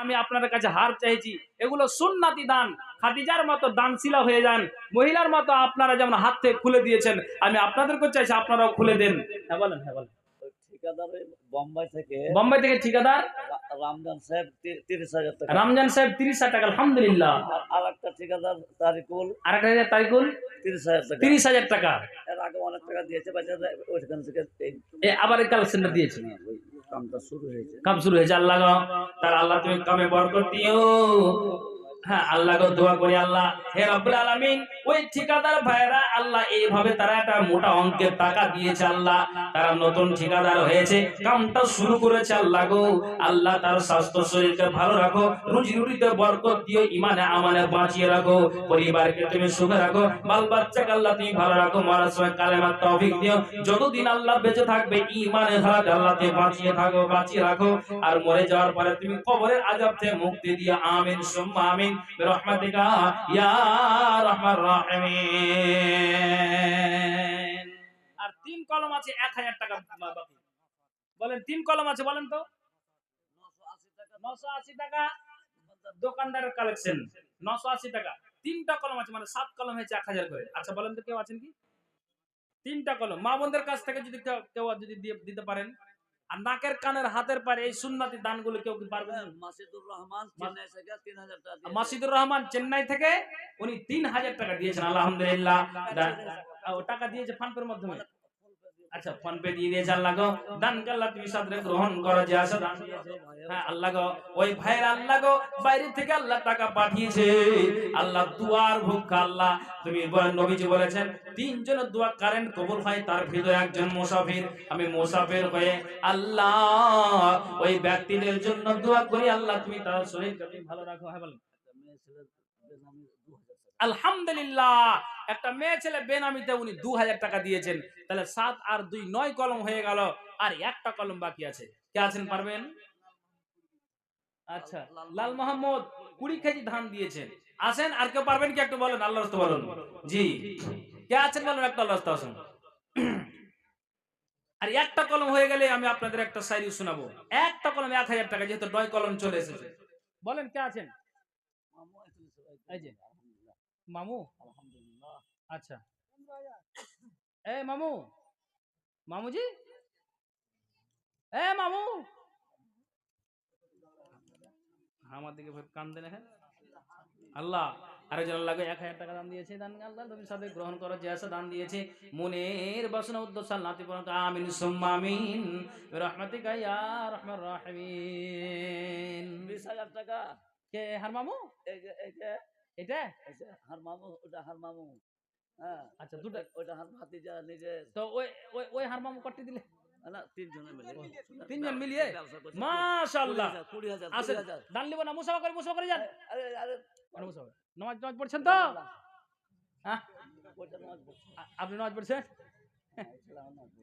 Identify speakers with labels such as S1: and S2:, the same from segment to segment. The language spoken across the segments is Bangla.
S1: আমি আপনাদের কাছে হার চাইছি, এগুলো সুন্নাতি দান। খাদিজার মতো দানশীলা হয়ে যান, মহিলার মতো আপনারা যেমন হাত থেকে খুলে দিয়েছেন, আমি আপনাদেরকেও চাইছি আপনারাও খুলে দেন। হ্যাঁ বলেন, হ্যাঁ বলেন। বোম্বাই থেকে ঠিকাদার
S2: রামজান সাহেব 30,000 টাকা।
S1: রামজান সাহেব 30,000 টাকা, আলহামদুলিল্লাহ।
S2: আর একটা ঠিকাদার তারিকুল,
S1: আরেকটা তারিকুল
S2: 30,000 টাকা।
S1: 30,000 টাকা।
S2: এর আগে অনেক টাকা দিয়েছে বাজারে, ওইখান থেকে
S1: আবার এই কালেকশনটা দিয়েছে,
S2: ওই কামটা শুরু হয়েছে।
S1: কাম শুরু হয়েছে। আল্লাহ গো, তার আল্লাহ তুমি কামে বরকত দিও। হ্যাঁ আল্লাহ গো, দোয়া করি আল্লাহ হে রব্বুল আলামিন, ওই ঠিকাদার ভাইরা আল্লাহ এইভাবে তারা একটা মোটা অঙ্কের টাকা দিয়েছে আল্লাহ, তারা নতুন ঠিকাদার হয়েছে, কামটা শুরু করেছে আল্লাহ গো, আল্লাহ তার স্বাস্থ্য শরীরকে ভালো রাখো, রুজি রুটিতে বরকত দিও, ইমানে আমানে বাঁচিয়ে রাখো, পরিবারকে তুমি সুখে রাখো, বাল বাচ্চাকে আল্লাহ তুমি ভালো রাখো, মরার সময় কালেমার তৌফিক দিও, যতদিন আল্লাহ বেঁচে থাকবে ইমানে হাত আল্লাহ তুমি বাঁচিয়ে থাকো, বাঁচিয়ে রাখো, আর মরে যাওয়ার পরে তুমি কবরের আযাব থেকে মুক্তি দিও। আমিন সুম্মা আমিন বিরহমাতিকা ইয়া আরহামার রাহিমিন। আর 3 কলম আছে 1000 টাকা বাকি। বলেন 3 কলম আছে, বলেন তো। 980 টাকা দোকানদারের কালেকশন, 980 টাকা। 3টা কলম আছে, মানে 7 কলম হয়েছে 1000 করে। আচ্ছা বলেন তো কেউ আছেন কি? 3টা কলম মা বোনদের কাছ থেকে যদি কেউ যদি দিতে পারেন। আর নাকের কানের হাতের পারে এই সুন্নতি দানগুলো কেউ কি পারবেন?
S2: মাসিদুর রহমান চেন্নাই থেকে 3,000 টাকা দিয়েছে।
S1: মাসিদুর রহমান চেন্নাই থেকে উনি 3000 টাকা দিয়েছেন, আলহামদুলিল্লাহ। ও টাকা দিয়েছে ফান্ডের মাধ্যমে। আচ্ছা ফোন পে দিয়ে দিয়েছে। আল্লাহ গো, দানকে আল্লাহ তুমি সাদরে গ্রহণ করো, যে আছে দান দিয়েছে। হ্যাঁ আল্লাহ গো, ওই ভাইয়ের আল্লাহ গো বাইরে থেকে আল্লাহ টাকা পাঠিয়েছে, আল্লাহ দুয়ার ভুক্কা আল্লাহ তুমি নবীজি বলেছেন 3 জনের দোয়া কারেন্ট কবুল হয়, তার ভিতরে একজন মুসাফির। আমি মুসাফির হয়ে আল্লাহ ওই ব্যক্তিদের জন্য দোয়া করি, আল্লাহ তুমি তার শরীরকে তুমি ভালো রাখো। হ্যাঁ বলেন। আলহামদুলিল্লাহ, একটা মেয়ে ছেলে বেনামিতে উনি 2000 টাকা দিয়েছেন। তাহলে 7 আর 2 9 কলম হয়ে গেল, আর একটা কলম বাকি আছে। কে আছেন পারবেন? আচ্ছা লাল মোহাম্মদ 20 কেজি ধান দিয়েছেন। আসেন, আর কেউ পারবেন কি একটু বলেন, আল্লাহর রাস্তে বলুন। জি কে আছেন বলেন, একটা আল্লাহর রাস্তে আসুন। আর একটা কলম হয়ে গেলে আমি আপনাদের একটা শায়রি শোনাবো। একটা কলম 1000 টাকা, যেহেতু 9 কলম চলে এসেছে। বলেন কে আছেন? এই যে মামু, আলহামদুলিল্লাহ। আচ্ছা এ মামু, মামুজি, এ মামু, আমার দিকে কান দেন। হ্যাঁ আল্লাহ আরেকজন আল্লাহকে 1000 টাকা দান দিয়েছে, দান আল্লাহ তুমি সাথে গ্রহণ করো, যে আছে দান দিয়েছে মনের বাসনা উদ্দেশ্য নাতি পড়া। আমিন সুম্মা আমিন বিরহমাতিকা ইয়া আরহামার রাহিমিন।
S2: 20,000 টাকা।
S1: কে হার মামু? এটা
S2: হার মামু, ওটা হার মামু। হ্যাঁ
S1: আচ্ছা দুটো,
S2: ওটা হার ভাতিজা নিজের।
S1: তো ওই ওই ওই হার মামু কত দিলে?
S2: না 3 জনে মিলে,
S1: 3 জন মিলিয়ে মাশাআল্লাহ।
S2: 20,000
S1: আসেন
S2: 20,000
S1: দান লিব না, মুসাফা করে যান।
S2: আরে আরে
S1: মুসাফা নামাজ নামাজ পড়ছেন তো? হ্যাঁ
S2: ওটা নামাজ পড়ছে।
S1: আপনি নামাজ পড়ছেন?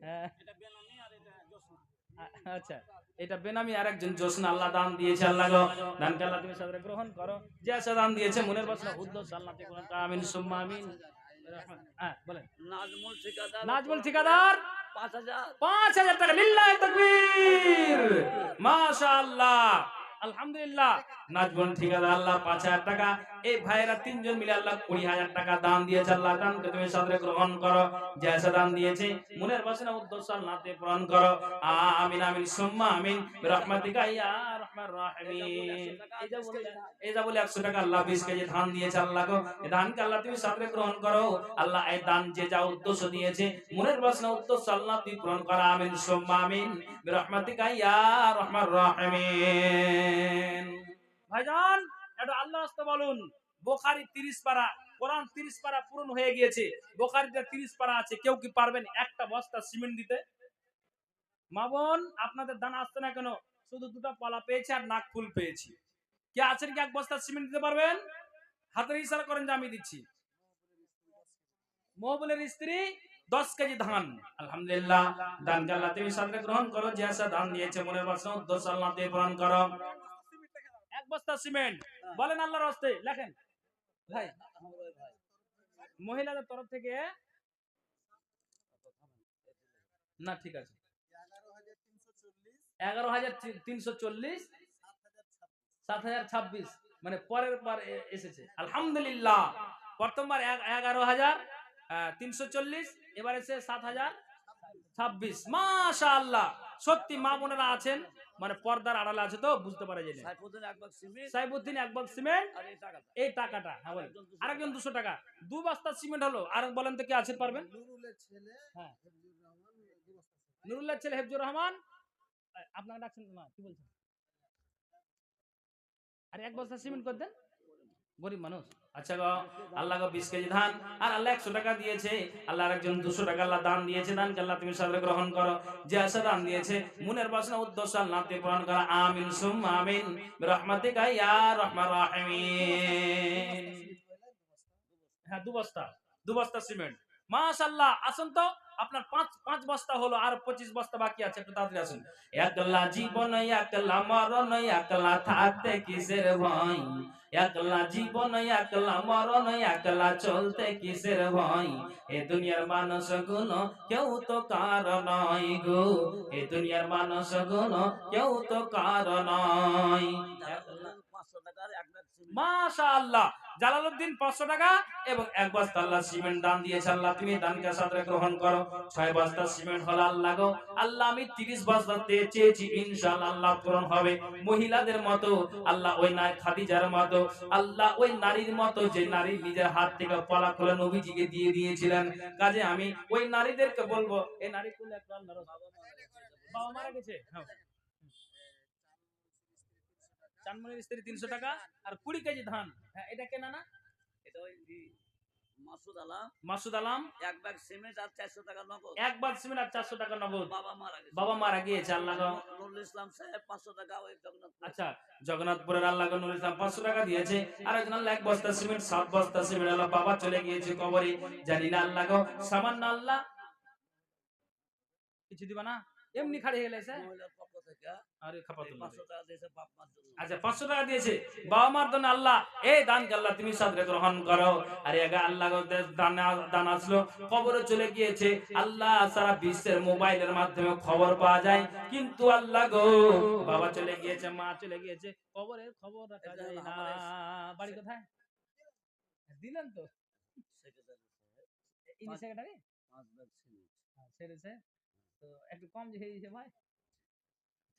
S1: হ্যাঁ আচ্ছা এটা বেনামি আরেকজন জোসনা আল্লাহ দান দিয়েছে। আল্লাহ গো, দানকে আল্লাহ তুমি সাদরে গ্রহণ করো, যে আছে দান দিয়েছে মনের বাসনা উদ্দেশ্য আল্লাহ তে গ্রহণ করো। আমিন সুম্মা আমিন। হ্যাঁ বলেন।
S2: নাজমুল ঠিকাদার,
S1: নাজমুল ঠিকাদার
S2: 5,000
S1: টাকা। লিল্লাহি তাকবীর, মাশাআল্লাহ, আলহামদুলিল্লাহ। নাজমুল ঠিকাদার আল্লাহ 5,000 টাকা। এই ভাইরা 3 জন মিলে আল্লাহ 20,000 টাকা দান দিয়েছে। আল্লাহ দানকে তুমি সাদরে গ্রহণ করো, যে আছে দান দিয়েছে মনের বাসনা উদ্দেশ্য আল্লাহ তে পূরণ করো। আমিন আমিন সুম্মা আমিন বিরহমাতিকা ইয়া আরহামার রাহিমিন। এই যা বলে 100 টাকা আল্লাহ 20 কেজি ধান দিয়েছে। আল্লাহ গো, এই ধানকে আল্লাহ তুমি সাদরে গ্রহণ করো। আল্লাহ এই দান যে যা উদ্দেশ্য দিয়েছে মনের বাসনা উদ্দেশ্য আল্লাহ তুমি পূরণ করো। আমিন সুম্মা আমিন বিরহমাতিকা ইয়া আরহামার রাহিমিন। ভাইজান এটা আল্লাহর রাস্তে বলুন। বুখারী 30 পারা, কোরআন 30 পারা পূরণ হয়ে গিয়েছে। বুখারীতে 30 পারা আছে। কেউ কি পারবেন একটা বস্তা সিমেন্ট দিতে? মা বোন আপনাদের দান আসছে না কেন? শুধু 2টা পালা পেয়েছি আর নাক ফুল পেয়েছি। কে আছেন কি 1 বস্তা সিমেন্ট দিতে পারবেন? হাতের ইশারা করেন যে আমি দিচ্ছি। মহবুলের স্ত্রী 10 কেজি ধান। আলহামদুলিল্লাহ, দানকে আল্লাহ তুমি সাদরে গ্রহণ করো, যে আছে দান দিয়েছে মনের বাসনা উদ্দেশ্য আল্লাহ তুমি পূরণ করো। 1 বস্তা সিমেন্ট বলেন আল্লাহর রাস্তে লেখেন। ভাই মহিলাদের তরফ থেকে না ঠিক আছে 11,340 7026 মানে পরের পর এসেছে আলহামদুলিল্লাহ। প্রথমবার 11,340, এবার এসে 7026। মাশাআল্লাহ। সত্যি মা বোনেরা আছেন মানে পর্দার আড়ালে আছে তো বুঝতে পারা যায় না।
S2: সাইফুদ্দিন এক বাক্স সিমেন্ট
S1: সাইফুদ্দিন এক বক্স সিমেন্ট,
S2: আর এই টাকাটা
S1: এই টাকাটা। হ্যাঁ বলেন। আরেকজন 200 টাকা, 2 বস্তা সিমেন্ট হলো। আর বলেন তো কে আছে পারবেন? হ্যাঁ, নুরুল্লাহ ছেলে হেফজুর রহমান। আপনাকে ডাকছেন না, কি বলছেন? আরে এক বস্তা সিমেন্ট করে দেন, গরিব মানুষ। আচ্ছা গো, আল্লাহ গো 20 কেজি ধান আর আল্লাহ 100 টাকা দিয়েছে। আল্লাহ আরেকজন 200 টাকা আল্লাহ দান দিয়েছে। দানকে আল্লাহ তুমি সাদরে গ্রহণ করো। যে আশা দান দিয়েছে মনের বাসনা উদ্দেশ্য আল্লাহ তুমি পূরণ করো। আমিন সুম্মা আমিন বিরহমাতিকা ইয়া রাহমান রাহিমিন। হ্যাঁ, 2 বস্তা সিমেন্ট। মাশাআল্লাহ। আসুন তো, আপনার 5 বস্তা হলো, আর 25 বস্তা বাকি আছে। একটু তাড়াতাড়ি আসুন। একলা জীবন একলা মরণ, একলা থাকতে কিসের ভয়, একলা জীবন একলা মরণ, একলা চলতে কিসের ভয়। এ দুনিয়ার মানুষ গুলো কেউ তো কার নয় গো, এ দুনিয়ার মানুষ গুলো কেউ তো কার নয়।
S2: 500 টাকার এক বাক্স সিমেন্ট
S1: মাশাআল্লাহ। জালালউদ্দিন 500 টাকা এবং 1 বস্তা আল্লাহ সিমেন্ট দান দিয়েছে। আল্লাহ তুমি দানকে সাদরে গ্রহণ করো। 6 বস্তা সিমেন্ট হলো। আল্লাহ গো, আল্লাহ আমি 30 বস্তা চেয়েছি, ইনশাআল্লাহ আল্লাহ পূরণ হবে। মহিলাদের মতো আল্লাহ, ওই নারী খাদিজার মতো আল্লাহ, ওই নারীর মতো যে নারী নিজের হাত থেকে পলা খুলে নবীজিকে দিয়ে দিয়েছিলেন। কাজে আমি ওই নারীদেরকে বলবো, এই নারী কোলে একটু আল্লাহর বাবা মারা গেছে। হ্যাঁ, চানমনির স্ত্রী 300 টাকা আর 20 কেজি ধান। হ্যাঁ, এটা কেনা না?
S2: এটা ওই মাসুদ আলাম
S1: মাসুদ আলম
S2: এক ব্যাগ সিমেন্ট আর 400 টাকা নগদ
S1: 1 বাগ সিমেন্ট আর 400 টাকা নগদ।
S2: বাবা মারা গেছে।
S1: বাবা মারা গিয়েছে। আল্লাহ গো।
S2: নুরুল ইসলাম সাহেব 500 টাকা ওই জগন্নাথ।
S1: আচ্ছা, জগন্নাথপুরের আল্লাহ গো নুরুল ইসলাম 500 টাকা দিয়েছে। আর একজন আল্লাহ 1 বস্তা সিমেন্ট, 7 বস্তা সিমেন্ট। আল্লাহ বাবা চলে গিয়েছে কবরে, জানি না আল্লাহ গো। সামান্য আল্লাহ কিছু দিবা না, এমনি খাড়ি গেলে স্যার।
S2: মহিলার পক্ষ থেকে
S1: আরে খাপাতুল্লাহ
S2: 500 টাকা দিয়েছে বাপ মার জন্য।
S1: আচ্ছা, 500 টাকা দিয়েছে বাবা মার জন্য। আল্লাহ এই দানকে আল্লাহ তুমি সাদরে গ্রহণ করো। আর এগা আল্লাহ দান আসলো, কবরে চলে গিয়েছে। আল্লাহ সারা বিশ্বের মোবাইলের মাধ্যমে খবর পাওয়া যায়, কিন্তু আল্লাহ গো, বাবা চলে গিয়েছে, মা চলে গিয়েছে, কবরের খবর রাখা যায় না। বাড়ি কোথায় দিলেন তো? ইনি সেক্রেটারি
S2: 5 ব্যাগ সিমেন্ট
S1: ছেড়েছে তো একটু কম যে হয়েছে ভাই।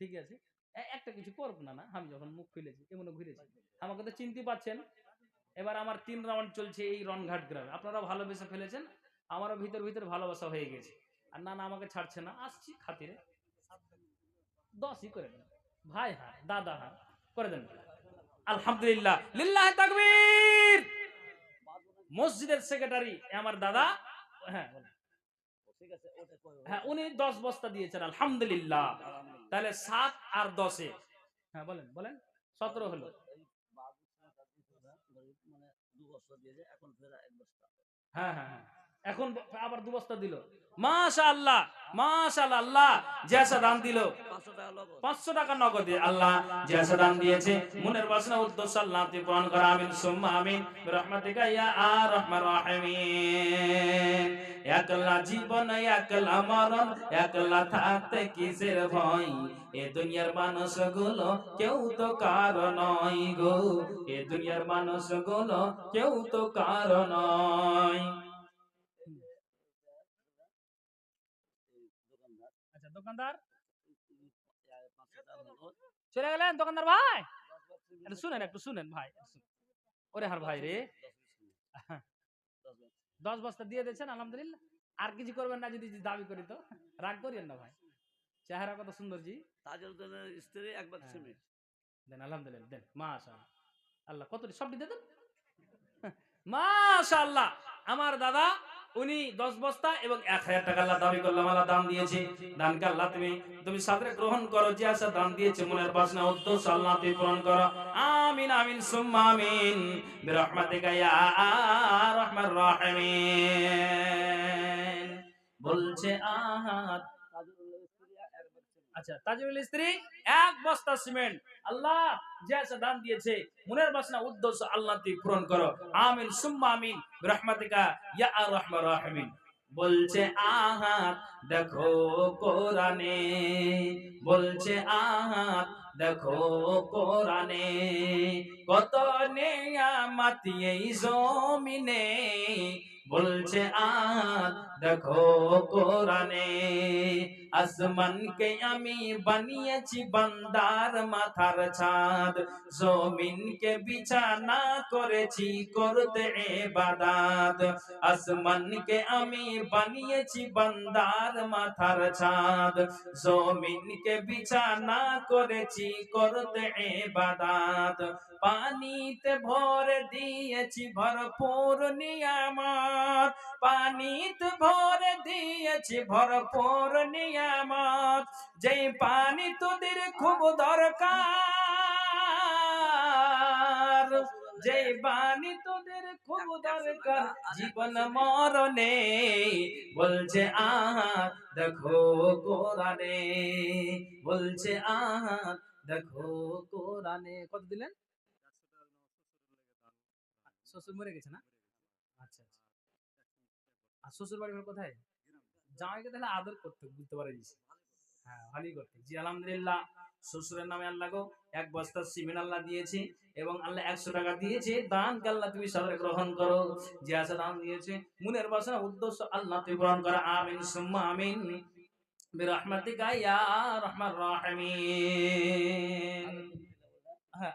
S1: ঠিক আছে, একটা কিছু করব না। না, আমি যখন মুখ খুলেছি এমনও ঘুরেছি, আমাকে তো চিনতে পারছেন। এবার আমার 3 রাউন্ড চলছে এই রনঘাট গ্রামে। আপনারা ভালোবেসে ফেলেছেন, আমারও ভিতর ভিতর ভালোবাসা হয়ে গেছে। আর না না আমাকে ছাড়ছে না, আসছি খাতিরে 10ই করে দেন ভাই। হ্যাঁ দাদা, হ্যাঁ করে দেন। আলহামদুলিল্লাহ, লিল্লাহি তাকবীর। মসজিদের সেক্রেটারি আমার দাদা। হ্যাঁ বলেন।
S2: ঠিক আছে ওটা কই
S1: হ্যাঁ, উনি 10 বস্তা দিয়েছেন আলহামদুলিল্লাহ। তাহলে 7 আর 10 এ, হ্যাঁ বলেন বলেন, 17 হলো।
S2: মানে 2 বছর দিয়েছে এখন ফের এক বস্তা।
S1: হ্যাঁ হ্যাঁ হ্যাঁ, এখন আবার 2 বস্তা দিল। মাশাআল্লাহ মাশাআল্লাহ। আল্লাহ জেসা দান দিল
S2: 500 টাকা নগদ
S1: 500 টাকা নগদে। আল্লাহ জেসা দান দিয়েছে মনের বাসনা উদ্দেশ্য আল্লাহ তুমি পূরণ করো। আমিন সুম্মা আমিন বিরহমাতিকা ইয়া আরহামার রাহিমিন। একলা জীবন একলা মরণ, একলা থাকতে কিসের ভয়, এ দুনিয়ার মানুষগুলো কেউ তো কার নয় গো, এ দুনিয়ার মানুষগুলো কেউ তো কার নয়।
S2: দোকানদার
S1: আচ্ছা, দোকানদার
S2: 500 টাকা নগদ
S1: চলে গেলেন। দোকানদার ভাই একটু শুনেন, একটু শুনেন ভাই। ওরে হার ভাই রে, 10 বস্তা দিয়ে দিয়েছেন আলহামদুলিল্লাহ। আর কিছু করবেন না, যদি দাবি করি তো রাগ করিয়েন না ভাই। চেহারা কত সুন্দর জি।
S2: তাজউদ্দিনের স্ত্রী এক ব্যাগ
S1: হ্যাঁ।
S2: সিমেন্ট
S1: দেন আলহামদুলিল্লাহ, দেন মাশাআল্লাহ। আল্লাহ কত সব দিতে দেন মাশাআল্লাহ। আমার দাদা উনি 10 বস্তা এবং 1000 টাকা আল্লাহ দাবি করলাম, আল্লাহ দান দিয়েছে। দানকে আল্লাহ তুমি সাদরে গ্রহণ করো। যে আশা দান দিয়েছে মনের বাসনা উদ্দেশ্য আল্লাহ তুমি পূরণ করো। আমিন আমিন সুম্মা আমিন বিরহমাতিকা ইয়া আরহামার রাহিমিন। বলছে আহাদ।
S2: তাজউদ্দিনের স্ত্রী এক ব্যাগ সিমেন্ট
S1: আচ্ছা, তাজুল স্ত্রী 1 বস্তা সিমেন্ট। আল্লাহ যে আশা দান দিয়েছে মনের বাসনা উদ্দেশ্য আল্লাহ তুমি পূরণ করো। আমিন সুম্মা আমিন বিরহমাতিকা ইয়া আরহামার রাহিমিন। বলছে আহাত দেখো কোরআনে, বলছে আহাত দেখো কোরআনে কত নেয়ামত এই জমিনে বলছে আজ দেখো কোরআনে আসমানকে আমি বানিয়েছি বান্দার মাথার ছাদ জমিনকে বিছানা করেছি করতে ইবাদত আসমানকে আমি বানিয়েছি বান্দার মাথার ছাদ জমিনকে বিছানা করেছি করতে ইবাদত পানিতে ভরে দিয়েছি ভরপুর নিয়ামত পানিতে ভরে দিয়েছি ভরপুর নিয়ামত যেই পানি তোদের খুব দরকার যে পানি তোদের খুব দরকার জীবন মরণে বলছে দেখো কোরআনে বলছে দেখো কোরআনে কত দিলেন শ্বশুর মরে গেছে না আচ্ছা আচ্ছা আর শ্বশুর বাড়ি ঘর কোথায় জামাইকে তাহলে আদর করতে বুঝতে পারিস হ্যাঁ ভালোই করতে জি আলহামদুলিল্লাহ শ্বশুরের নামে আল্লাহ গো এক বস্তা সিমেন্ট আল্লাহ দিয়েছে এবং আল্লাহ 100 টাকা দিয়েছে দান আল্লাহ তুমি সবাই গ্রহণ করো যে আছে দান দিয়েছে মনের বাসনা উদ্দেশ্য আল্লাহ তুমি পূরণ করো আমিন সুম্মা আমিন বিরহমাতিকা ইয়া রাহমান রাহিমিন হ্যাঁ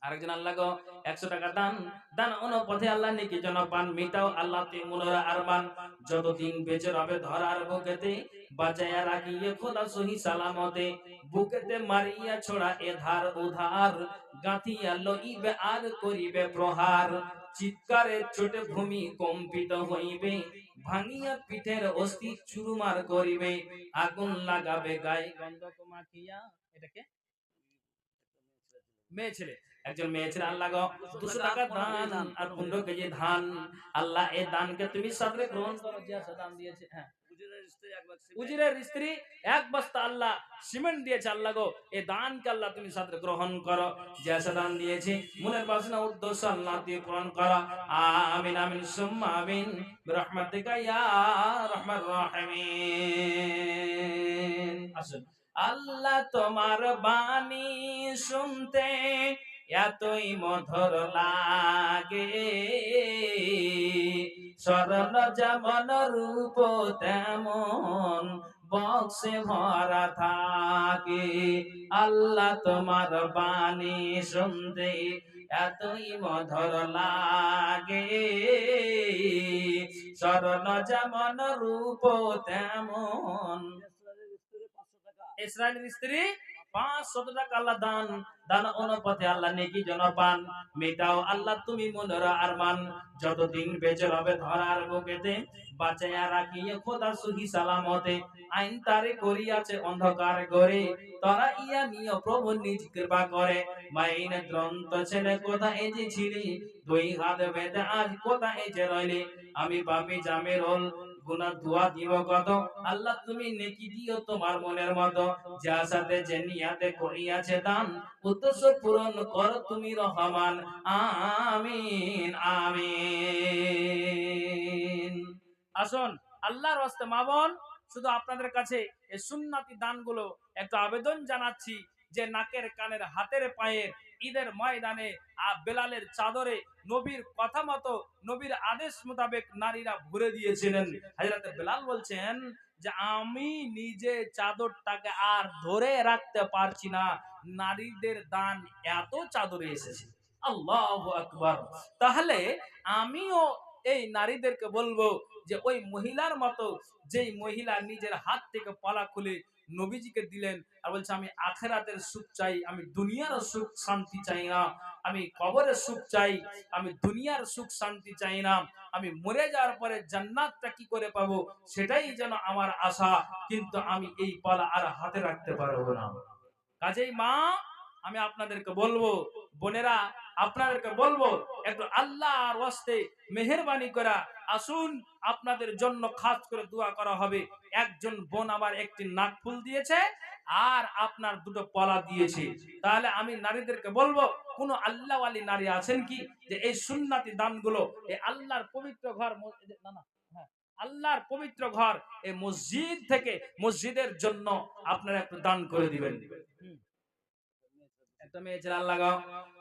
S1: আরেকজন আল্লাহ গো 100 টাকা দান দান অনুপথে আল্লাহ নেকি জন পান মিটাও আল্লাহ তে মুনরা আরমান যতদিন বেঁচে রবে ধরার বুকেতে বাঁচায়া রাখিয়ে খোদা সহি সালামতে বুকেতে মারিয়া ছোড়া এধার উধার গাঁথিয়া লইবে আর করিবে প্রহার চিৎকারে ছোটে ভূমি কম্পিত হইবে ভাঙিয়া পিঠের অস্থি চুরমার করিবে আগুন লাগাবে গায়ে গন্ধক মাখিয়া এটাকে মেয়ে ছেলে একজন মেয়ে ছেলে আল্লাহ গো 200 টাকা দান আর 15 কেজি ধান আল্লাহ এই দানকে তুমি সাদরে গ্রহণ করো যে দান দিয়েছে হ্যাঁ উজিরের স্ত্রী এক বস্তা আল্লাহ সিমেন্ট দিয়েছে আল্লাহ গো এই দানকে আল্লাহ তুমি সাদরে গ্রহণ করো যে দান দিয়েছে মনের বাসনা উদ্দেশ্য আল্লাহ দিয়ে পূরণ করো আমিন আমিন সুম্মা আমিন বিরহমাতিকা ইয়া রাহমান রাহিমিন আসুন আল্লাহ তোমার বাণী শুনতে এতই মধুর লাগে স্মরণ যেমন রূপ তেমন বক্সে ভরা থাকে আল্লাহ তোমার বাণী শুনতে এতই মধুর লাগে স্মরণ যেমন রূপ তেমন ইসরায়েলের স্ত্রী 500 টাকা আল্লাহ দান অনুপাতে আল্লাহ নেকি জন পান মেটাও আল্লাহ তুমি মনের আরমান যতদিন বেঁচে রবে ধরার বুকেতে বাঁচাইয়া রাখিয়ে খোদা সুহি সালামতে আইন তারে করিয়াছে অন্ধকার গরে তারা ইয়া নিয় প্রভু নিজ কৃপা করে মাইন গ্রন্থ ছেলে কোথায় যে ছিলি 2 হাত বেঁধে আজ কোথায় যে রইলি আমি পাপী জামেরুল গুনাহ দোয়া দিব কত আল্লাহ তুমি নেকি দিও তোমার মনের মতো যার সাথে যে নিয়াতে করিয়াছে দান উদ্দেশ্য পূরণ কর তুমি রহমান আমিন আমিন আসুন আল্লাহর ওয়াস্তে মা বোন শুধু আপনাদের কাছে এই সুন্নতি দানগুলো একটু আবেদন জানাচ্ছি যে নাকের কানের হাতের পায়ের ঈদের ময়দানে বেলালের চাদরে নবীর কথা মতো নবীর আদেশ মোতাবেক নারীরা ভরে দিয়েছিলেন হযরত বেলাল বলছেন যে আমি নিজে চাদরটাকে আর ধরে রাখতে পারছি না নারীদের দান এত চাদরে এসেছে আল্লাহু আকবার তাহলে আমিও এই নারীদেরকে বলবো যে ওই মহিলার মতো যেই মহিলা নিজের হাত থেকে পালা খুলে নবীজিকে দিলেন আর বলছে আমি আখিরাতের সুখ চাই আমি দুনিয়ার সুখ শান্তি চাই না আমি কবরের সুখ চাই আমি দুনিয়ার সুখ শান্তি চাই না আমি মরে যাওয়ার পরে জান্নাতটা কি করে পাবো সেটাই যেন আমার আশা কিন্তু আমি এই পালা আর হাতে রাখতে পারবো না কাজেই মা আমি আপনাদেরকে বলবো বোনেরা আপনাদেরকে বলবো একটু আল্লাহর ওয়াস্তে মেহেরবানি করা আসুন আপনাদের জন্য খাস করে দোয়া করা হবে একজন বোন আবার একটি নাকফুল দিয়েছে আর আপনার দুটো পলা দিয়েছে তাহলে আমি নারীদেরকে বলবো কোন আল্লাহওয়ালি নারী আছেন কি যে এই সুন্নতি দানগুলো এই আল্লাহর পবিত্র ঘর না না হ্যাঁ আল্লাহর পবিত্র ঘর এই মসজিদ থেকে মসজিদের জন্য আপনারা একটু দান করে দিবেন। একটা মেয়ে ছেলে আল্লাহ গো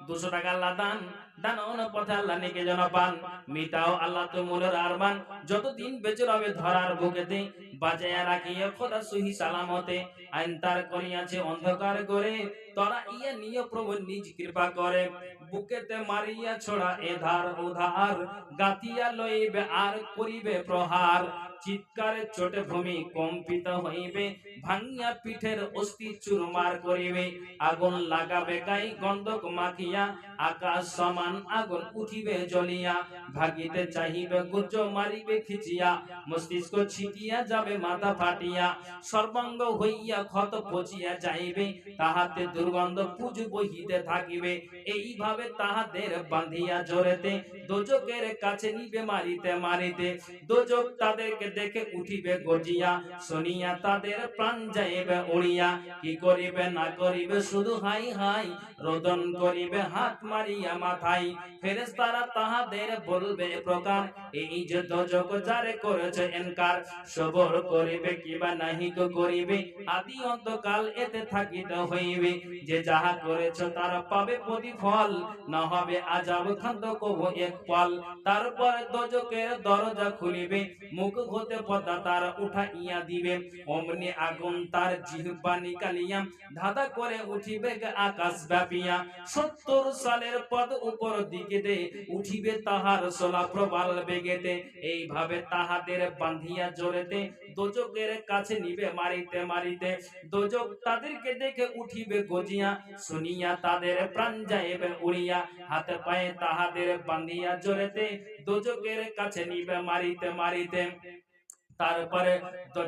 S1: 200 টাকা আল্লাহ দান দান পথে আল্লাহ নেকে যেন পান মিটাও আল্লাহ তো মনের আরমান যতদিন বেঁচে রবে ধরার বুকেতে বাজায়া রাখিয়া খোদা সহি সালামতে আইন তার করিয়াছে অন্ধকার করে তোরা ইয়ে নিয়ে প্রভু নিজ কৃপা করে বুকেতে মারিয়া ছোড়া এধার উধার গাতিয়া লইবে আর করিবে প্রহার চিৎকারে চোটে ভূমি কম্পিত হইবে ভাঙিয়া পিঠের অস্থি চুরমার করিবে আগুন লাগাবে গাই গন্ধক মাখিয়া আকাশ সমান আগুন উঠিবে জ্বলিয়া ভাগিতে চাহিবে গুজ্জ মারিবে খিচিয়া মস্তিষ্ক ছিটিয়া যাবে মাথা ফাটিয়া সর্বাঙ্গ হইয়া ক্ষত পচিয়া যাইবে তাহাতে দুর্গন্ধ পুজ বহিতে থাকিবে এইভাবে তাহাদের বাঁধিয়া জোরেতে দোজকের কাছে নিবে মারিতে মারিতে দোজক তাদেরকে দেখে উঠিবে গজিয়া শুনিয়া তাদের প্রাণ যাইবে উড়িয়া কি করিবে না করিবে শুধু হাই হাই রোদন করিবে হাত মারিয়া মাথায় ফেরেশতারা তাহাদের বলবে প্রকার এই যে দোজক যারে করেছে এনকার সবর করিবে কিবা নাহি করিবে আদি অন্তকাল এতে থাকিতে হইবে যে যাহা করেছ তার পাবে প্রতিফল না হবে আযাব খান্ত কব এক পল তারপর দোজকের দরজা খুলিবে মুখ হতে পর্দা তার উঠাইয়া দিবে অমনি আগুন তার জিহ্বা নিকালিয়া ধাঁধা করে উঠিবে আকাশ ব্যাপিয়া 70 সালের পদ উপর দিকে দে উঠিবে তাহার সোলা প্রবাল বেগেতে এইভাবে তাহাদের বাঁধিয়া জোরেতে দোজকের কাছে নিবে মারিতে মারিতে দোজক তাদেরকে দেখে উঠিবে গজিয়া শুনিয়া তাদের প্রাণ যাইবে উড়িয়া হাতে পায়ে তাহাদের বাঁধিয়া জোরেতে দোজকের কাছে নিবে মারিতে মারিতে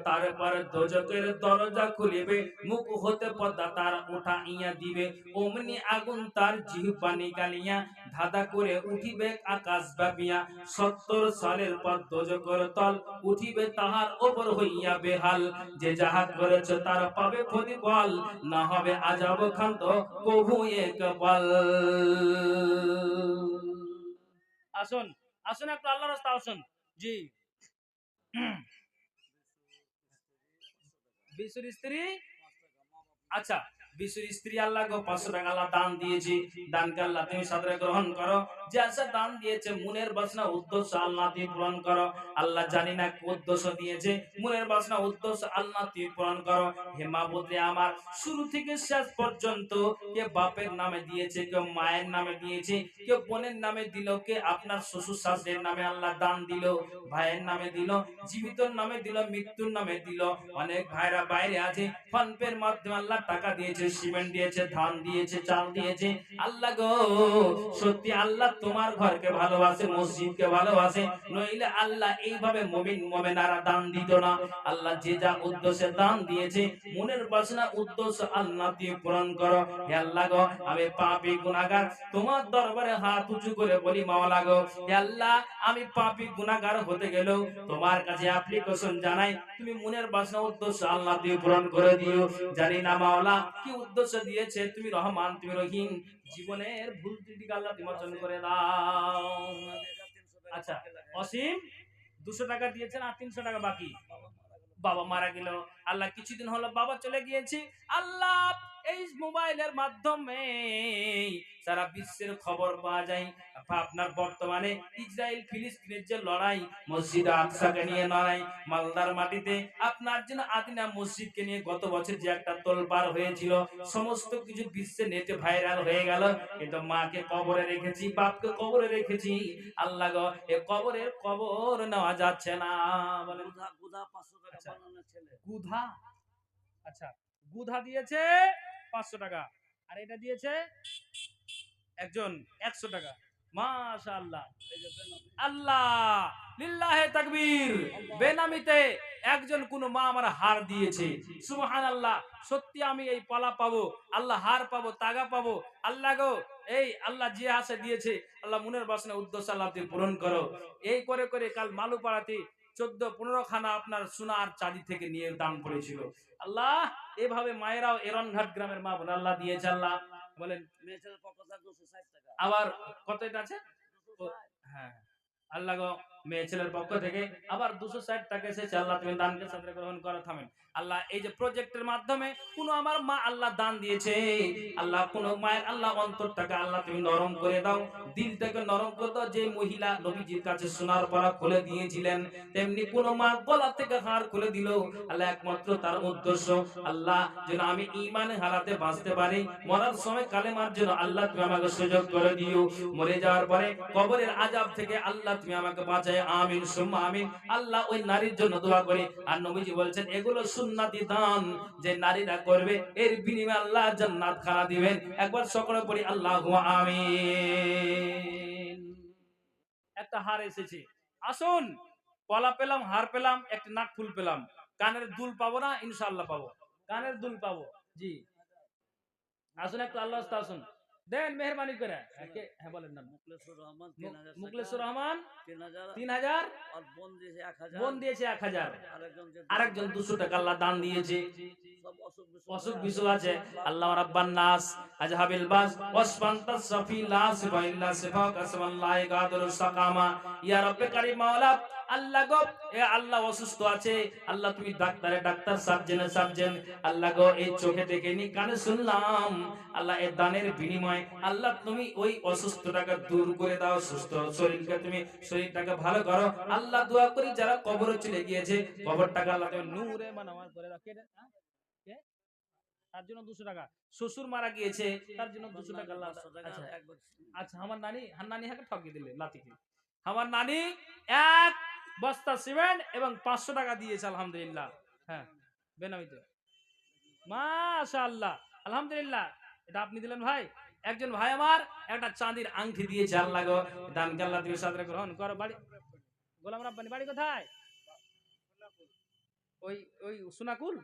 S1: তারপরে দোজকের দরজা খুলিবে মুখ হতে পর্দা তার উঠাইয়া দিবে অমনি আগুন তার জিহ্বা নিকালিয়া ধাঁধা করে উঠিবে আকাশ ব্যাপিয়া 70 সালের পর দোজকের তল উঠিবে তাহার উপর হইয়া বেহাল যে যাহা করেছে তার পাবে প্রতিফল না হবে আযাব খান্ত কভু এক পল। আসুন আসুন একটু আল্লাহর রাস্তা আসুন জি বিশুর স্ত্রী আচ্ছা বিশুর স্ত্রী আল্লাহ গো 500 টাকা আল্লাহ দান দিয়েছি দানকে আল্লাহ তুমি সাদরে গ্রহণ করো যে আশা দান দিয়েছে মনের বাসনা উদ্দেশ্য আল্লাহ তুমি পূরণ করো আল্লাহ জানি না কি উদ্দেশ্য দিয়েছে মনের বাসনা উদ্দেশ্য আল্লাহ তুমি পূরণ করো হে মাবুদ রে আমার শুরু থেকে শেষ পর্যন্ত কে বাপের নামে দিয়েছে কে মায়ের নামে দিয়েছে কে বোনের নামে দিল কে আপনার শ্বশুর শাশুড়ির নামে আল্লাহ দান দিল ভাইয়ের নামে দিল জীবিতর নামে দিল মৃত্যুর নামে দিল অনেক ভাইরা বাইরে আছে ফোনপের মাধ্যমে আল্লাহ টাকা দিয়েছে সিমেন্ট দিয়েছে ধান দিয়েছে চাল দিয়েছে আল্লাহ গো সত্যি আল্লাহ তোমার ঘরকে ভালোবাসে মসজিদকে ভালোবাসে নইলে আল্লাহ এইভাবে মুমিন মুমিনারা দান দিত না আল্লাহ যে যা উদ্দেশ্যে দান দিয়েছে মনের বাসনা উদ্দেশ্য আল্লাহ দিয়ে পূরণ করো হে আল্লাহ গো আমি পাপী গুনাহগার তোমার দরবারে হাত উঁচু করে বলি মাওলা গো হে আল্লাহ আমি পাপী গুনাহগার হতে গেলেও তোমার কাছে অ্যাপ্লিকেশন জানাই তুমি মনের বাসনা উদ্দেশ্য আল্লাহ দিয়ে পূরণ করে দিও জানি না মাওলা কি উদ্দেশ্য দিয়েছে তুমি রহমান তুমি রহিম জীবনের ভুল ত্রুটিকে আল্লাহ বিমোচন করে দাও আচ্ছা অসীম 200 টাকা দিয়েছেন আর 300 টাকা বাকি বাবা মারা গেল আল্লাহ কিছুদিন হলো বাবা চলে গিয়েছে আল্লাহ এই মোবাইলের মাধ্যমে সারা বিশ্বের খবর পাওয়া যায় আপনার বর্তমানে ইসরায়েল ফিলিস্তিনের যে লড়াই মসজিদ আকসাকে নিয়ে লড়াই মালদার মাটিতে আপনার জন্য আদিনা মসজিদকে নিয়ে গত বছর যে একটা তোলপাড় হয়েছিল সমস্ত কিছু বিশ্বে নেটে ভাইরাল হয়ে গেল কিন্তু মাকে কবরে রেখেছি বাপকে কবরে রেখেছি আল্লাহ গো এ কবরের কবর নেওয়া যাচ্ছে না বলেন
S2: গুধা 500 টাকা বানানোর ছেলে
S1: গুধা আচ্ছা গুধা দিয়েছে 500 টাকা আর এটা দিয়েছে একজন 100 টাকা মাশাআল্লাহ আল্লাহ লিল্লাহে তাকবীর বেনামিতে একজন কোন মা আমার হার দিয়েছে সুবহানাল্লাহ সত্যি আমি এই পালা পাবো আল্লাহ হার পাবো তাগা পাবো আল্লাহ গো এই আল্লাহ যে আশা দিয়েছে আল্লাহ মনের বাসনা উদ্দেশ্য আল্লাহ তুমি পূরণ করো এই করে করে কাল মালুপাড়াতে 14-15 খানা আপনার সোনা আর চাঁদি থেকে নিয়ে দান করেছিল আল্লাহ এভাবে মায়েরাও এরনঘাট গ্রামের মা বোন আল্লাহ দিয়েছে আল্লাহ বলেন
S2: মেয়েছেলের পক্ষ থেকে 260 টাকা
S1: আবার কত এটা আছে হ্যাঁ আল্লাহ গো মেয়ে ছেলের পক্ষ থেকে আবার 260 টাকা এসেছে, আল্লাহ তুমি দানকে সাদরে গ্রহণ করো। থামেন। আল্লাহ এই যে প্রজেক্টের মাধ্যমে কোন আমার মা আল্লাহ দান দিয়েছে, আল্লাহ কোন মায়ের আল্লাহ অন্তরটাকে আল্লাহ তুমি নরম করে দাও, দিলটাকে নরম করে দাও। যে মহিলা নবীজির কাছে সোনার পরা খুলে দিয়েছিলেন, তেমনি কোন মা গলা থেকে হার খুলে দিল, আল্লাহ একমাত্র তার উদ্দেশ্য আল্লাহ যেন আমি ঈমানে হারাতে বাঁচতে পারি, মরার সময় কালেমার জন্য আল্লাহ তুমি আমাকে সুযোগ করে দিও। মরে যাওয়ার পরে কবরের আযাব থেকে আল্লাহ তুমি আমাকে বাঁচায়, আমিন সুম্মা আমিন। আল্লাহ ওই নারীর জন্য দোয়া করি। আর নবীজি বলছেন এগুলো সুন্নাতি দান যে নারীরা করবে, এর বিনিময়ে আল্লাহ জান্নাত খানা দিবেন। একবার সকলে পড়ি আল্লাহু আমিন। একটা হার এসেছে, আসুন। কলা পেলাম, হার পেলাম, একটা নাক ফুল পেলাম, কানের দুল পাবো না? ইনশাআল্লাহ পাবো, কানের দুল পাবো। জি আসুন, একটু আল্লাহ রাস্তা আসুন, দেন মেহেরবানি করে। হ্যাঁ বলেন না।
S2: মুখলেসুর রহমান 3000
S1: মুখলেসুর রহমান
S2: 3000
S1: 3000,
S2: আর বোন দিয়েছে 1000,
S1: বোন দিয়েছে 1000,
S2: আরেকজন যে 200
S1: আরেকজন 200 টাকা আল্লাহ দান দিয়েছে।
S2: সব
S1: অসুখ বিসুখ আছে, আল্লাহ রাব্বান নাস আজহাবিল বাস ওয়াসফান্তাস সাফি লা সিফা ইল্লা সিফা কাসমাল্লাহি গাদরুস সাকামা। ইয়া রাব্বে কারীম মাওলা, আল্লাহ গো এ আল্লাহ অসুস্থ আছে, আল্লাহ তুমি ডাক্তারে ডাক্তার, সার্জনে সার্জন, আল্লাহ গো এই চোখে দেখিনি কানে শুনলাম, আল্লাহ এই দানের বিনিময়ে আল্লাহ তুমি ওই অসুস্থটাকে দূর করে দাও, সুস্থ শরীরকে তুমি শরীরটাকে ভালো করো। আল্লাহ দোয়া করি যারা কবরে চলে গিয়েছে, কবরটাকে আল্লাহ তুমি নূরে মানামার করে রাখে। তার জন্য 200 টাকা, শ্বশুর মারা গিয়েছে তার জন্য 200 টাকা আল্লাহ। আচ্ছা আচ্ছা, আমার নানি নানি হাকে ঠকিয়ে দিলে লাতি কি, আমার নানি এক বস্তা সিমেন্ট এবং 500 টাকা দিয়েছে, আলহামদুলিল্লাহ। হ্যাঁ বেনামিতে, মাশাআল্লাহ, আলহামদুলিল্লাহ। এটা আপনি দিলেন ভাই। একজন ভাই আমার একটা চাঁদির আংটি দিয়েছে, আল্লাহ গো দানকে আল্লাহ তুমি সাদরে গ্রহণ করো। বাড়ি গোলাম রাব্বানি বাড়ি কোথায়? ওই ওই সোনাকুল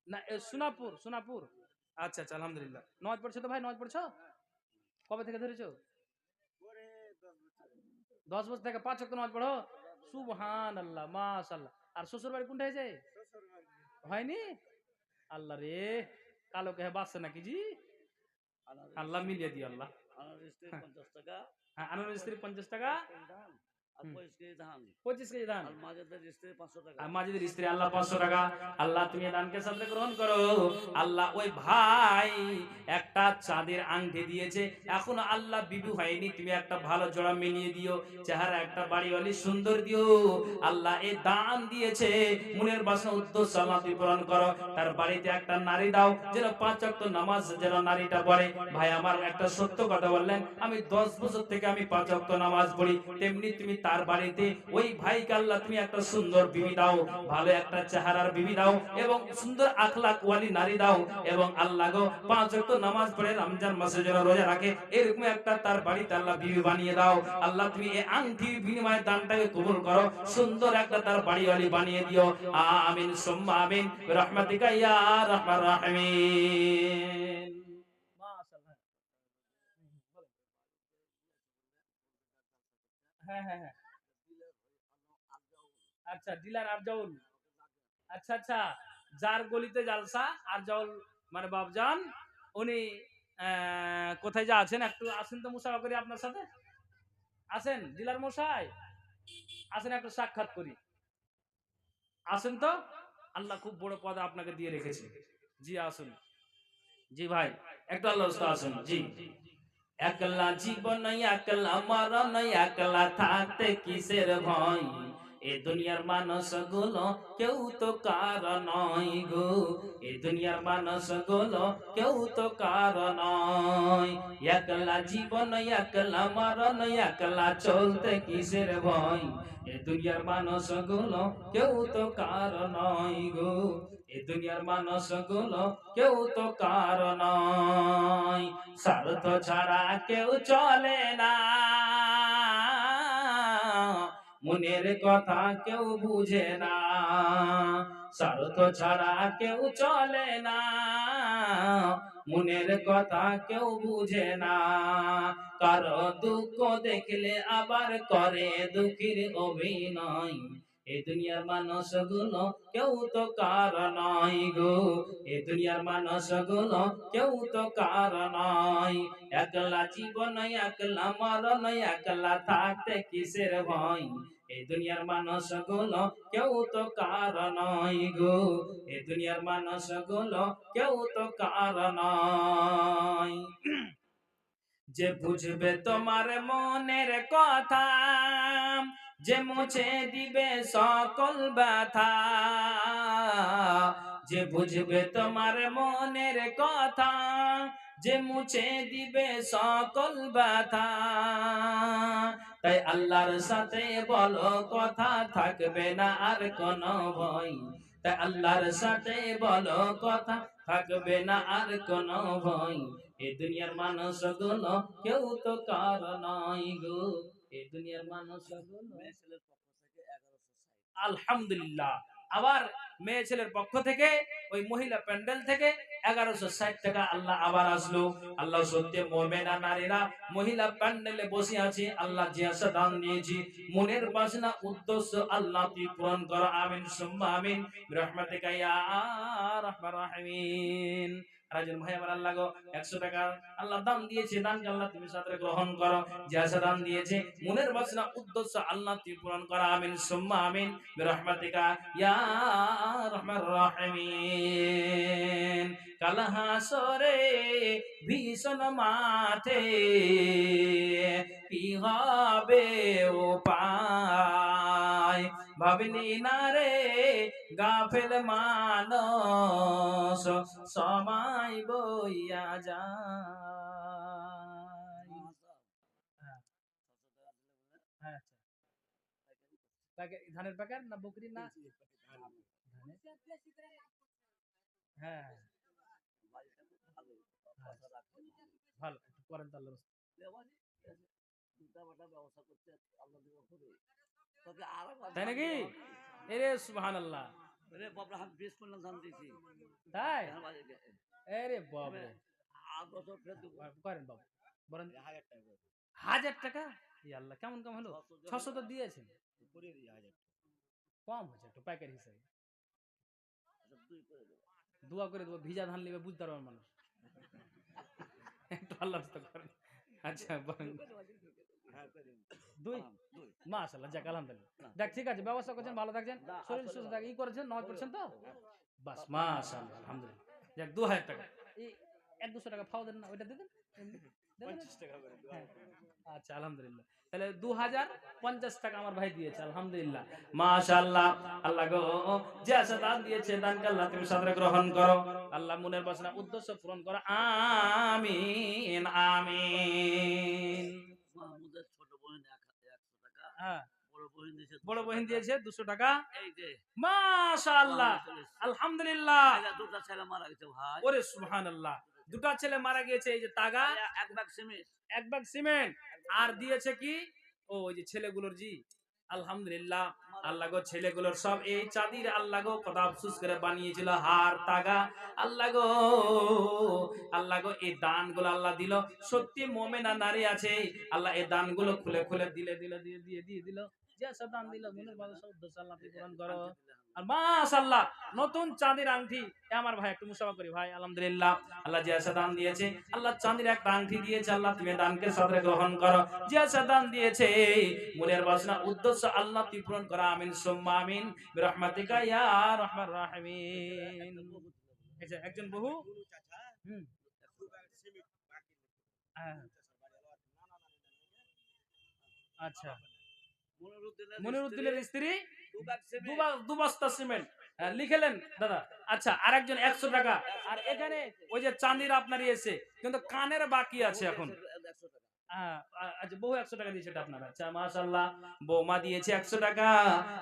S1: না সোনাপুর, সোনাপুর। আচ্ছা আচ্ছা, আলহামদুলিল্লাহ। নামাজ পড়ছো তো ভাই? নামাজ পড়ছো? কবে থেকে ধরেছো? 10 বছর থেকে 5 ওয়াক্ত নামাজ পড়ো? সুবহানাল্লাহ, মাশাআল্লাহ। আর শ্বশুর বাড়ি কোনটা হয়েছে? হয়নি? আল্লাহ রে, কালো কে বাসছে নাকি জি? আল্লাহ মিলিয়ে দিও আল্লাহ।
S2: আনার স্ত্রী 50 টাকা,
S1: হ্যাঁ আনার স্ত্রী 50 টাকা,
S2: আর 25 কেজি ধান,
S1: 25 কেজি ধান,
S2: আর মাঝেদের স্ত্রী 500 টাকা,
S1: আর মাজিদের স্ত্রী আল্লাহ 500 টাকা। আল্লাহ তুমি দানকে সাদরে গ্রহণ করো। আল্লাহ ওই ভাই একটা চাঁদের আংটি দিয়েছে, এখন আল্লাহ বিবি হয়নি, তুমি একটা ভালো জোড়া মিলিয়ে দিও, চেহারা একটা বাড়িওয়ালি সুন্দর দিও। আল্লাহ এই দান দিয়েছে, মনের বাসনা উদ্দেশ্য আল্লাহ তুমি পূরণ করো। তার বাড়িতে একটা নারী দাও যেন 5 ওয়াক্ত নামাজ যেন নারীটা পড়ে। ভাই আমার একটা সত্য কথা বললেন, আমি 10 বছর থেকে আমি 5 ওয়াক্ত নামাজ পড়ি, তেমনি তুমি তার বাড়িতে ওই ভাইকে আল্লাহ তুমি একটা সুন্দর বিবি দাও, ভালো একটা চেহারার বিবি দাও এবং সুন্দর আখলাক ওয়ালি নারী দাও। এবং আল্লাহ গো 5 ওয়াক্ত নামাজ পড়ে রমজান মাসে যেন রোজা রাখে, এরকম একটা তার বাড়িতে আল্লাহ বিবি বানিয়ে দাও। আল্লাহ তুমি এই আংটির বিনিময়ে দানটাকে কবুল করো, সুন্দর একটা তার বাড়িওয়ালি বানিয়ে দিও, আমিন সুম্মা আমিন বিরহমাতিকা ইয়া আরহামার রাহিমিন। মাশাআল্লাহ। হ্যাঁ হ্যাঁ হ্যাঁ, আচ্ছা ডিলার আরজাউল, আচ্ছা আচ্ছা, যার গলিতে জালসা আরজাউল মানে বাবজান, উনি কোথায় যা আছেন, একটু আসেন তো মুসাফা করি আপনার সাথে। আসেন ডিলার মশাই, আসেন একটু সাক্ষাৎ করি, আসেন তো। আল্লাহ খুব বড় পদ আপনাকে দিয়ে রেখেছে। জি আসুন। জি ভাই একটু আল্লাহ আসুন। জি একলা জীবন একলা মরণ, একলা থাকতে কিসের ভয়, এ দুনিয়ার মানুষ গুলো কেউ তো কার নয় গো, এ দুনিয়ার মানুষ গুলো কেউ তো কার নয়। একলা জীবন একলা মরণ, একলা চলতে কিসের ভয়, এ দুনিয়ার মানুষ গুলো কেউ তো কার নয় গো, এ দুনিয়ার মানুষ গুলো কেউ তো কার নয়। স্বার্থ ছাড়া কেউ চলে না, মনের কথা কেউ বুঝে না, স্বার্থ ছাড়া কেউ চলে না, মনের কথা কেউ বুঝে না। কারো দুঃখ দেখলে আবার করে দুঃখীর অভিনয়, এ এই দুনিয়ার মানুষগুলো কেউ তো কার নয় গো, এই দুনিয়ার মানুষগুলো কেউ তো কার নয়। একলা জীবন একলা মরণ, একলা থাকতে কিসের ভয়। এই দুনিয়ার মানুষগুলো কেউ তো কার নয় গো, এই দুনিয়ার মানুষগুলো কেউ তো কার নয়। যে বুঝবে তোমার মনের কথা, যে মুছে দিবে সকল ব্যথা, যে বুঝবে তোমার মনের কথা, যে মুছে দিবে সকল ব্যথা। তাই আল্লাহর সাথে বলো কথা, থাকবে না আর কোনো ভয়। তাই আল্লাহর সাথে বলো কথা, থাকবে না আর কোনো ভয়। এই দুনিয়ার মানুষগুলো কেউ তো কার নয় গো, এই দুনিয়ার মানুষগুলো।
S2: মেয়ে ছেলের পক্ষ থেকে 1160।
S1: আলহামদুলিল্লাহ। আবার মেয়ে ছেলের পক্ষ থেকে ওই মহিলা প্যান্ডেল থেকে 1160 টাকা আল্লাহ আবার আসলো। আল্লাহ সত্যি মুমিনা নারীরা মহিলা প্যান্ডেলে বসে আছে, আল্লাহ জিয়াসা দান দিয়েছি, মনের বাসনা উদ্দেশ্য আল্লাহ তুই পূরণ কর, আমিন সুম্মা আমিন বিরহমাতিকা ইয়া আরহামার রাহিমিন। রাজন ভাই আমার আল্লাহ গো 100 টাকা আল্লাহ দান দিয়েছে, দানকে আল্লাহ তুমি সাদরে গ্রহণ করো। জিয়াসা দান দিয়েছে, মনের বাসনা উদ্দেশ্য আল্লাহ তুই পূরণ কর, আমিন সুম্মা আমিন বিরহমাতিকা ইয়া আরহামার রাহিমিন। কাল হাসরে ভীষণ মাঠে কি হবে উপায়, ভাবলি না রে গাফেল মানুষ, সময় বইয়া যায়। হ্যাঁ, ধানের প্যাকেট না বকরি না হ্যাঁ ভালো করেন তাহলে। তাই নাকি? এরে সুবহানাল্লাহ। তাই? আরে বাবা, করেন বাবা, বলেন 1000 টাকা। ই আল্লাহ, কেমন কম হলো? 600 তো দিয়েছেন, কম হয়েছে একটু পাইকারি হিসেবে। দোয়া করে দেবো, ভিজা ধান নিবে বুঝতে পারবেন মানুষ। একটু আল্লাহ করেন। আচ্ছা বলেন 2 মাশাআল্লাহ, যাক আলহামদুলিল্লাহ। দেখ ঠিক আছে, ব্যবস্থা করছেন, ভালো থাকছেন, শরীর সুস্থ থাকে, ই করেছেন, 9% তো বাস মাশাআল্লাহ আলহামদুলিল্লাহ। যাক 2000 টাকা, এই 1-200 টাকা ফাও দেন না, ওইটা দিয়ে দেন 50 টাকা করে। আচ্ছা আলহামদুলিল্লাহ, তাহলে 2050 টাকা আমার ভাই দিয়েছে, আলহামদুলিল্লাহ মাশাআল্লাহ। আল্লাহ গো যে আশা দান দিয়েছে, দানকে আল্লাহ তুমি সাদরে গ্রহণ করো, আল্লাহ মনের বাসনা উদ্দেশ্য পূরণ করো, আমিন আমিন।
S2: ছোট বোন 100 টাকা,
S1: হ্যাঁ,
S2: বড় বোন দিয়েছে 200
S1: বড় বহিন দিয়েছে 200 টাকা।
S2: এই যে
S1: মাশাআল্লাহ আলহামদুলিল্লাহ।
S2: দুটা ছেলে মারা গেছে ভাই।
S1: ওরে সুবহানাল্লাহ, দুটা ছেলে মারা গিয়েছে, এই যে তাগা,
S2: এক ব্যাগ সিমেন্ট,
S1: এক ব্যাগ সিমেন্ট, আর দিয়েছে কি ও ওই যে ছেলেগুলোর জি আলহামদুলিল্লাহ। আল্লাহ গো ছেলেগুলোর সব এই চাঁদির আল্লাহ গো কত আফসোস করে বানিয়েছিল হার তাগা, আল্লাহ গো আল্লাহ গো এই দানগুলো আল্লাহ দিল। সত্যি মুমিনা নারী আছে, আল্লাহ এই দানগুলো খুলে খুলে দিলে দিলে দিয়ে দিয়ে দিয়ে দিল, যে সব দান দিল মনের বাসনা উদ্দেশ্য আল্লাহ তুমি পূরণ করো। আর মাশাআল্লাহ নতুন চাঁদির আংটি, এ আমার ভাই একটু মুসাফা করি ভাই, আলহামদুলিল্লাহ আল্লাহ যে আশা দান দিয়েছে, আল্লাহ চাঁদির একটা আংটি দিয়েছে, আল্লাহ তুমি দানকে সাদরে গ্রহণ করো। যে আশা দান দিয়েছে মনের বাসনা উদ্দেশ্য আল্লাহ তুমি পূরণ করো, আমিন সুম্মা আমিন বিরহমাতিকা ইয়া আরহামার রাহিমিন। আচ্ছা একজন বহু আচ্ছা মনিরুদ্দিনের স্ত্রী 2 বস্তা সিমেন্ট লিখেলেন দাদা। আচ্ছা আরেকজন 100 টাকা, আর এখানে ওই যে চাঁদির আপনারই এসে কিন্তু কানের বাকি আছে এখন। আচ্ছা বউ 100 টাকা দিয়েছে এটা আপনারা। আচ্ছা মাশাআল্লাহ, বৌমা দিয়েছে 100 টাকা,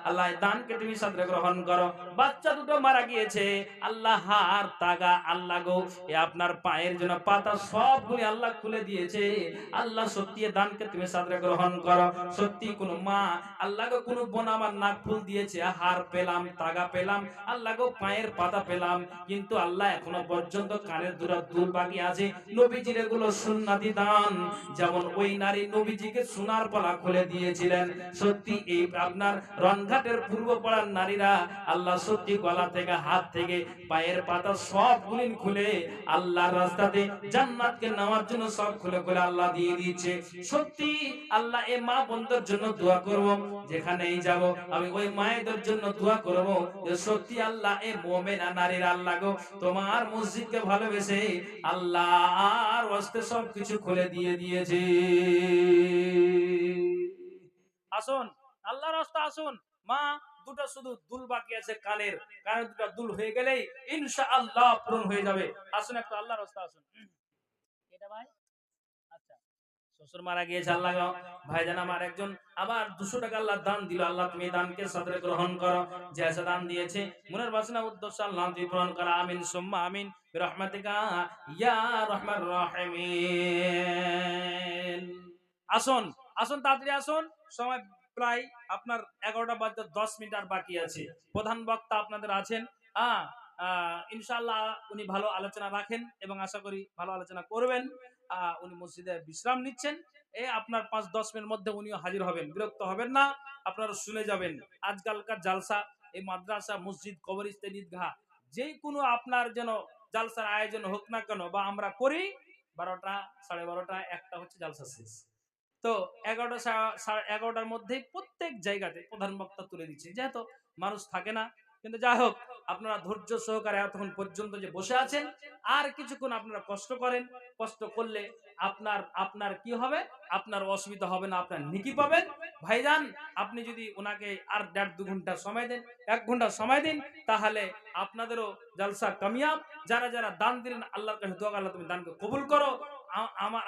S1: আল্লাহ দানকে তুমি সাদরে গ্রহণ করো। বাচ্চা দুটো মারা গিয়েছে, আল্লাহ হার তাগা আল্লাহ গো এ আপনার পায়ের জন্য পাতা সবগুলি আল্লাহ খুলে দিয়েছে, আল্লাহ সত্যি দানকে তুমি সাদরে গ্রহণ করো। সত্যি কোন মা আল্লাহ গো কোন বোন আমার নাক ফুল দিয়েছে, হার পেলাম তাগা পেলাম, আল্লাহ গো পায়ের পাতা পেলাম, কিন্তু আল্লাহ এখনো পর্যন্ত কানের দুরা দূর বাকি আছে। নবীজির এগুলো সুন্নাতি দান, যেমন যেমন ওই নারী নবীজিকে সোনার পলা খুলে দিয়েছিলেন, সত্যি এই আপনার রণঘাটের পূর্ব পাড়ার নারীরা আল্লাহ সত্যি গলা থেকে হাত থেকে পায়ের পাতা সবগুলি খুলে আল্লাহর রাস্তাতে জান্নাতকে নেওয়ার জন্য সব খুলে খুলে আল্লাহ দিয়ে দিচ্ছে। সত্যি আল্লাহ এই মা বোনদের জন্য দোয়া করব, যেখানেই যাব আমি ওই মায়েদের জন্য দোয়া করব যে সত্যি আল্লাহ এই মুমিনা নারীরা আল্লাহ গো তোমার মসজিদকে ভালোবেসে আল্লাহর ওয়াস্তে সব কিছু খুলে দিয়ে দিয়েছে। আসুন আল্লাহর রাস্তা, আসুন মা দুটো শুধু দুল বাকি আছে কানের, কানের দুটো দুল হয়ে গেলেই ইনশাআল্লাহ পূরণ হয়ে যাবে। আসুন একটু আল্লাহর রাস্তা আসুন। এটা ভাই আচ্ছা শ্বশুর মারা গিয়েছে, আল্লাহ ভাইজান আমার একজন আবার 200 টাকা আল্লাহ দান দিল, আল্লাহ তুমি দানকে সাদরে গ্রহণ করো, যে এসে দান দিয়েছে মনের বাসনা উদ্দেশ্য আল্লাহ তুমি পূরণ করো, আমিন সুম্মা আমিন বিরহমাতিকা ইয়া রাহমান রাহিমিন। আসুন আসুন তাড়াতাড়ি আসুন, সময় প্রায় আপনার 11টা বাজতে 10 মিনিট আর বাকি আছে। প্রধান বক্তা আপনাদের আছেন, ইনশাআল্লাহ উনি ভালো আলোচনা রাখেন এবং আশা করি ভালো আলোচনা করবেন। উনি মসজিদে বিশ্রাম নিচ্ছেন, আপনার 5-10 মিনিটের মধ্যে উনিও হাজির হবেন, বিরক্ত হবেন না, আপনারা শুনে যাবেন। আজকালকার জালসা এই মাদ্রাসা মসজিদ কবরস্থান ঈদগাহ যে কোনো আপনার যেন জালসার আয়োজন হোক না কেন বা আমরা করি, 12টা 12:30 1টা হচ্ছে জালসা শেষ। তো 11টার মধ্যে প্রত্যেক জায়গাতে প্রধান বক্তা তুলে দিচ্ছে, যেহেতু মানুষ থাকে না। কিন্তু যাই হোক আপনারা ধৈর্য সহকারে এতক্ষণ পর্যন্ত যে বসে আছেন, আর কিছুক্ষণ আপনারা কষ্ট করেন, কষ্ট করলে আপনার কি হবে, আপনার অসুবিধা হবে না, আপনার নেকি পাবেন। ভাইজান আপনি যদি ওনাকে আর 1.5-2 ঘন্টা সময় দেন, 1 ঘন্টা সময় দিন, তাহলে আপনাদেরও জলসা কামিয়াব। যারা যারা দান দিলেন আল্লাহর কাছে দোয়া, আল্লাহ তুমি দানকে কবুল করো।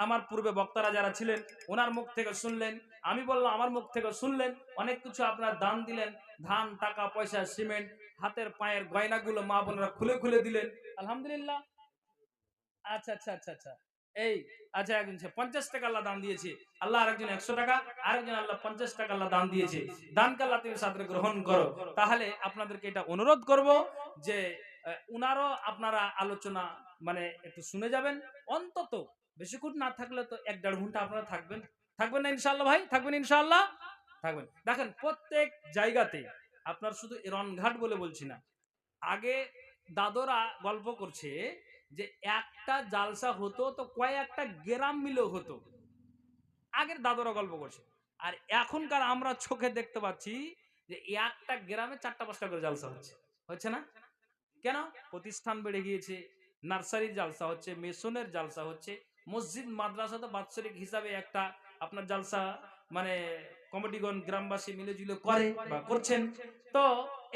S1: আমার পূর্বে বক্তারা যারা ছিলেন ওনার মুখ থেকে শুনলেন, আমি বললাম আমার মুখ থেকে শুনলেন, অনেক কিছু আপনারা দান দিলেন, ধান টাকা পয়সা সিমেন্ট হাতের পায়ের গয়নাগুলো মা বোনেরা খুলে খুলে দিলেন, আলহামদুলিল্লাহ। আচ্ছা আচ্ছা আচ্ছা আচ্ছা এই আচ্ছা একজন 50 টাকা আল্লাহ দান দিয়েছে, আল্লাহ আরেকজন 100 টাকা, আরেকজন আল্লাহ 50 টাকা আল্লাহ দান দিয়েছে। দানকে আল্লাহ তুমি সাদরে গ্রহণ করো। তাহলে আপনাদেরকে এটা অনুরোধ করব যে উনারও আপনারা আলোচনা মানে একটু শুনে যাবেন, অন্তত বেশিক্ষণ না থাকলে তো 1-1.5 ঘন্টা আপনারা থাকবেন, থাকবেন না ইনশাআল্লাহ ভাই, থাকবেন ইনশাআল্লাহ, থাকবেন। দেখেন প্রত্যেক জায়গাতে আপনার শুধু রনঘাট বলে বলছি না, আগে দাদরা গল্প করছে যে একটা জালসা হতো তো কয়েকটা গ্রাম মিলেও হতো, আগের দাদরা গল্প করছে। আর এখনকার আমরা চোখে দেখতে পাচ্ছি যে একটা গ্রামে 4টা-5টা করে জালসা হচ্ছে না কেন? প্রতিষ্ঠান বেড়ে গিয়েছে, নার্সারির জালসা হচ্ছে, মেসনের জালসা হচ্ছে, মসজিদ মাদ্রাসা তো বাৎসরিক হিসাবে একটা আপনার জালসা মানে কমিটিগণ গ্রামবাসী মিলেজুলে করে বা করছেন। তো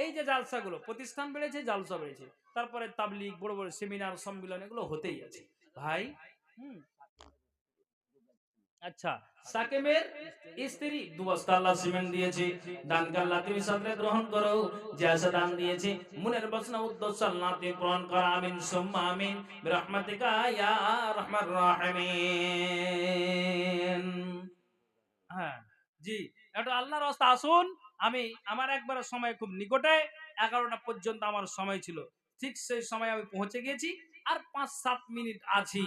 S1: এই যে জালসাগুলো, প্রতিষ্ঠান বেড়েছে, জালসা বেড়েছে, তারপরে তাবলিগ বড় বড় সেমিনার সম্মেলন এগুলো হতেই আছে ভাই। আচ্ছা সাকিবের স্ত্রী 2 বস্তা আল্লাহ সিমেন্ট দিয়েছে, দানকে আল্লাহ তুমি সাদরে গ্রহণ করো, যে আশা দান দিয়েছে মনের বাসনা উদ্দেশ্য আল্লাহ তুমি পূরণ করো, আমিন সুম্মা আমিন বিরহমাতিকা ইয়া রাহমান রাহিমিন। হ্যাঁ জি একটু আল্লাহর রাস্তা আসুন, আমি আমার একবার সময় খুব নিকটে, 11টা পর্যন্ত আমার সময় ছিল, ঠিক সেই সময় আমি পৌঁছে গেছি, আর 5-7 মিনিট আছি।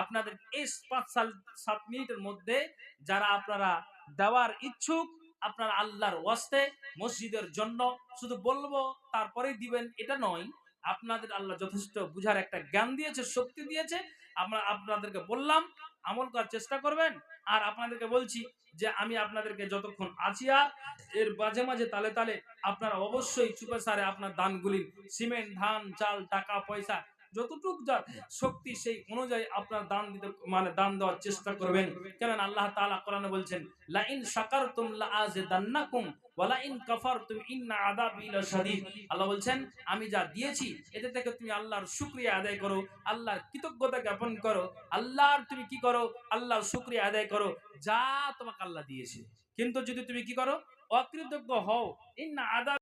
S1: আপনাদের এই 5-7 মিনিটের মধ্যে যারা আপনারা দেওয়ার ইচ্ছুক, আপনারা আল্লাহর ওয়াস্তে মসজিদের জন্য শুধু বলবো তারপরেই দিবেন এটা নয়, আপনাদের আল্লাহ যথেষ্ট বুঝার একটা জ্ঞান দিয়েছে, শক্তি দিয়েছে, আমরা আপনাদেরকে বললাম আমল করার চেষ্টা করবেন। আর আপনাদেরকে বলছি যে আমি আপনাদেরকে যতক্ষণ আছি আর এর মাঝে মাঝে তালে তালে আপনারা অবশ্যই চুপে সারে আপনার দানগুলি সিমেন্ট ধান চাল টাকা পয়সা যতটুক যার শক্তি সেই অনুযায়ী আপনার দান দিতে মানে দান দেওয়ার চেষ্টা করবেন। কারণ আল্লাহ তাআলা কোরআনে বলছেন লা ইন শাকারতুম লা আযিদান্নাকুম ওয়া লা ইন কাফারতুম ইন্না আযাবি লাশাদীদ। আল্লাহ বলছেন আমি যা দিয়েছি এতে থেকে তুমি আল্লাহর শুকরিয়া আদায় করো, আল্লাহর কৃতজ্ঞতা জ্ঞাপন করো, আল্লাহর তুমি কি করো, আল্লাহর শুকরিয়া আদায় করো যা তোমাকে আল্লাহ দিয়েছে। কিন্তু যদি তুমি কি করো অকৃতজ্ঞ হও, ইন্না আযাব